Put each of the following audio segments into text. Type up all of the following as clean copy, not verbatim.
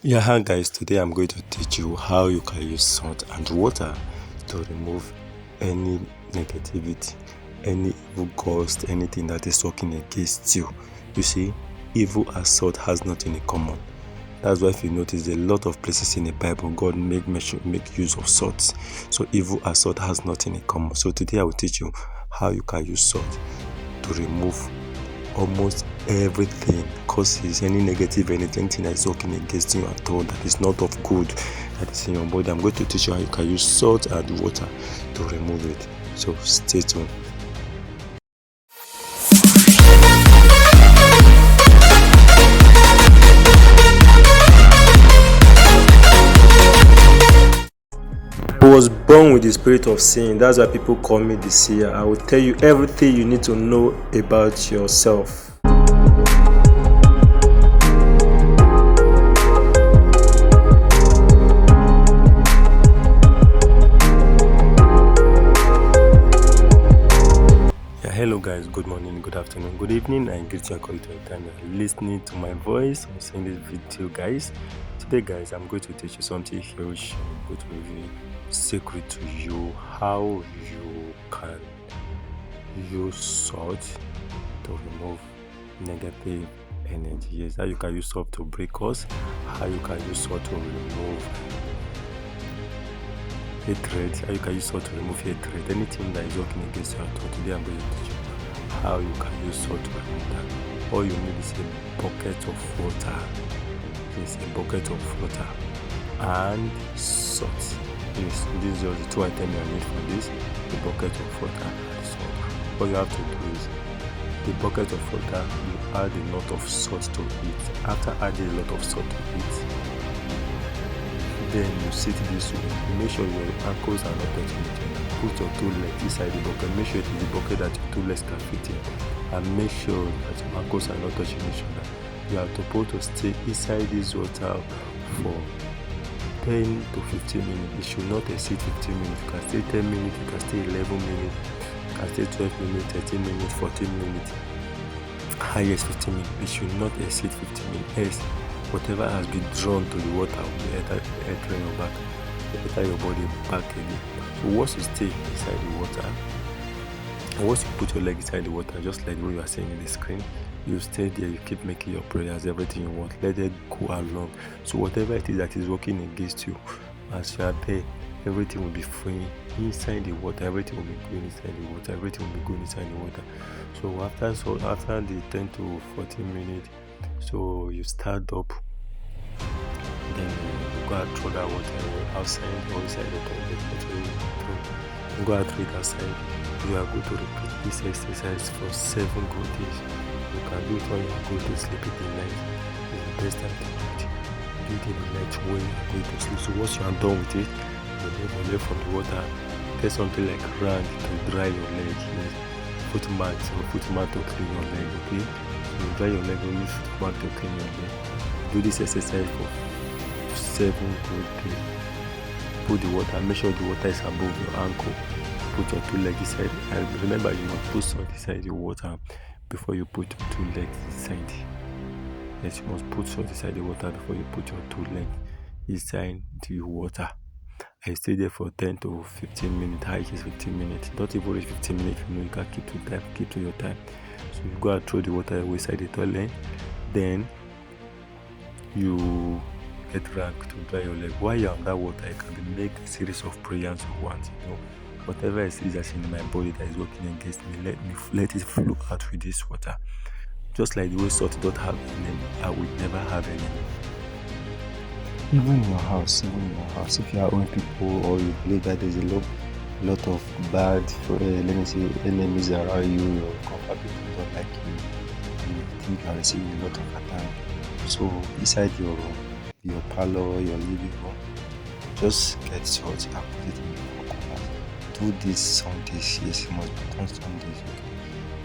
Yeah, hi guys, today I'm going to teach you how you can use salt and water to remove any negativity, any evil ghost, anything that is working against you. You see, evil and salt has nothing in common. That's why if you notice a lot of places in the Bible, God make use of salt. So evil and salt has nothing in common. So today I will teach you how you can use salt to remove almost everything, causes any negative anything that is working against you at all, that is not of good, that is in your body. I'm going to teach you how you can use salt and water to remove it. So stay tuned. I was born with the spirit of sin. That's why people call me the seer. I will tell you everything you need to know about yourself. Hello guys, good morning, good afternoon, good evening, and greet you according to the time you're listening to my voice or seeing this video, guys. Today guys, I'm going to teach you something huge. I'm going to reveal secret to you how you can use salt to remove negative energy. Yes, how you can use salt to break us, how you can use salt to remove hatred, how you can use salt to remove hatred, anything that is working against you at all. Today I'm going to teach you how you can use salt to remove that. All you need is a bucket of water. Yes, a bucket of water and salt. Yes, these are the two items you need for this: the bucket of water and salt. All you have to do is the bucket of water, you add a lot of salt to it. After adding a lot of salt to it, then you sit this way. Make sure your ankles are not touching each other. Put your two legs inside the bucket. Make sure it is the bucket that your two legs can fit in. And make sure that your ankles are not touching each other. You are supposed to stay inside this water for 10 to 15 minutes. It should not exceed 15 minutes. You can stay 10 minutes, you can stay 11 minutes, you can stay 12 minutes, 13 minutes, 14 minutes. Highest 15 minutes. It should not exceed 15 minutes. Else, whatever has been drawn to the water will enter your back, enter your body back again. So once you stay inside the water, once you put your leg inside the water, just like what you are saying in the screen, you stay there, you keep making your prayers, everything you want, let it go along. So whatever it is that is working against you, as you are there, everything will be free inside the water, everything will be going inside the water, everything will be going inside the water. So after the 10 to 14 minutes, so you start up, then you go and throw that water outside or inside the toilet. You go and throw it outside. You are going to repeat this exercise for 7 good days. You can do it when you are going to sleep in the night. It's the best time to do it. Do it in the night when you are going to sleep. So once you are done with it, you remove your leg from the water. Get something like rag to dry your leg. Foot mat to clean your leg, okay? You dry your leg, use foot mat to clean your leg. Do this exercise for 7 good days. Put the water, make sure the water is above your ankle. Put your two legs inside, and remember you must put salt inside the water before you put your two legs inside. Yes, you must put salt inside the water before you put your two legs inside the water. I stay there for 10 to 15 minutes. High is 15 minutes. Don't even reach 15 minutes. You know you can keep to time. Keep to your time. So you go and throw the water away inside the toilet. Then you get rag to dry your leg. While you're on that water, you can make a series of prayers you want. You know, whatever it is that's in my body that is working against me, let it flow out with this water. Just like the way salt don't have enemy, I will never have enemy. Even in your house, if you are old people or you believe that there's a lot of bad, enemies around you, your comfort people don't like you think you are receiving a lot of attack. So inside your parlor, your living room, just get salt and put it in your corner. Do this Sundays. Yes, it must be done Sundays.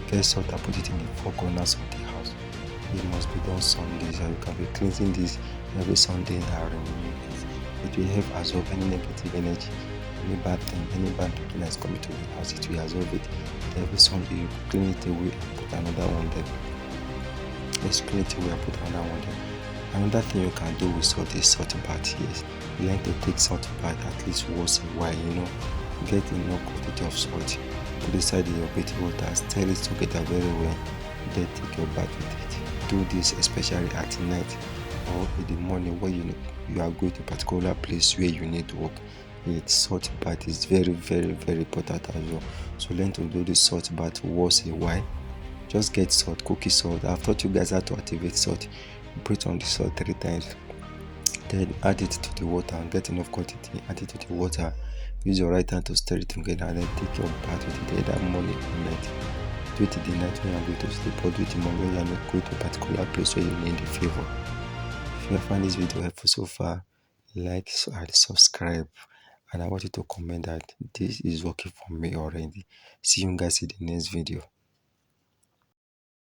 Okay? Get salt and put it in the 4 corners of the house. It must be done Sundays, and you can be cleansing this every Sunday and renewing it. It will help absorb any negative energy, any bad thing, any bad thing that is coming to the house. It will absorb it. Every Sunday you clean it away and put another one there. Let's clean it away and put another one there. Another thing you can do with salt is salt bath. Yes, learn to take salt bath at least once in a while. Get enough quantity of salt, put inside your bathing water, stir it together very well, then take your bath with it. Do this especially at night or in the morning when you are going to a particular place where you need to work. Salt bath is very, very, very important as well. So learn to do the salt bath once in a while. Just get salt, cooking salt. I've taught you guys how to activate salt. Put on the salt 3 times, then add it to the water and get enough quantity. Add it to the water. Use your right hand to stir it together and then take your bath with it either morning or night. Do it in the night when you are going to sleep, or do it in the morning when you are not going to a particular place where you need a favor. If you find this video helpful so far, like and subscribe. And I want you to comment that this is working for me already. See you guys in the next video.